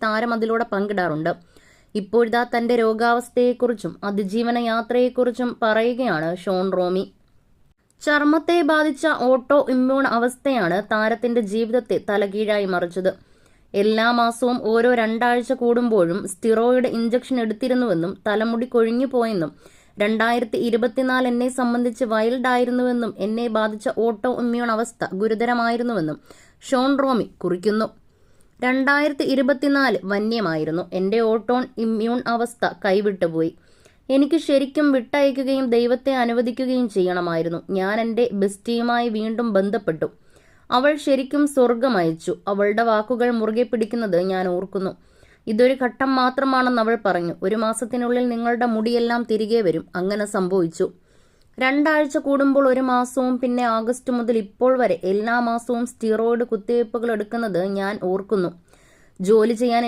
താരം അതിലൂടെ പങ്കിടാറുണ്ട്. ഇപ്പോഴിതാ തന്റെ രോഗാവസ്ഥയെക്കുറിച്ചും അതിജീവന യാത്രയെക്കുറിച്ചും പറയുകയാണ് ഷോൺ റോമി. ചർമ്മത്തെ ബാധിച്ച ഓട്ടോ ഇമ്മ്യൂൺ അവസ്ഥയാണ് താരത്തിന്റെ ജീവിതത്തെ തലകീഴായി മറിച്ചത്. എല്ലാ മാസവും ഓരോ 2 ആഴ്ച കൂടുമ്പോഴും സ്റ്റിറോയിഡ് ഇഞ്ചക്ഷൻ എടുത്തിരുന്നുവെന്നും തലമുടി കൊഴിഞ്ഞു പോയെന്നും 2024 എന്നെ സംബന്ധിച്ച് വൈൽഡായിരുന്നുവെന്നും എന്നെ ബാധിച്ച ഓട്ടോ ഇമ്മ്യൂൺ അവസ്ഥ ഗുരുതരമായിരുന്നുവെന്നും ഷോൺ റോമി കുറിക്കുന്നു. 2024 വന്യമായിരുന്നു. എന്റെ ഓട്ടോ ഇമ്മ്യൂൺ അവസ്ഥ കൈവിട്ടുപോയി. എനിക്ക് ശരിക്കും വിട്ടയക്കുകയും ദൈവത്തെ അനുവദിക്കുകയും ചെയ്യണമായിരുന്നു. ഞാൻ എൻ്റെ ബെസ്റ്റിയുമായി വീണ്ടും ബന്ധപ്പെട്ടു. അവൾ ശരിക്കും സ്വർഗം അയച്ചു. അവളുടെ വാക്കുകൾ മുറുകെ പിടിക്കുന്നത് ഞാൻ ഓർക്കുന്നു. ഇതൊരു ഘട്ടം മാത്രമാണെന്ന് അവൾ പറഞ്ഞു. 1 മാസത്തിനുള്ളിൽ നിങ്ങളുടെ മുടിയെല്ലാം തിരികെ വരും. അങ്ങനെ സംഭവിച്ചു. 2 ആഴ്ച കൂടുമ്പോൾ 1 മാസവും പിന്നെ ആഗസ്റ്റ് മുതൽ ഇപ്പോൾ വരെ എല്ലാ മാസവും സ്റ്റിറോയിഡ് കുത്തിവയ്പ്പുകൾ എടുക്കുന്നത് ഞാൻ ഓർക്കുന്നു. ജോലി ചെയ്യാൻ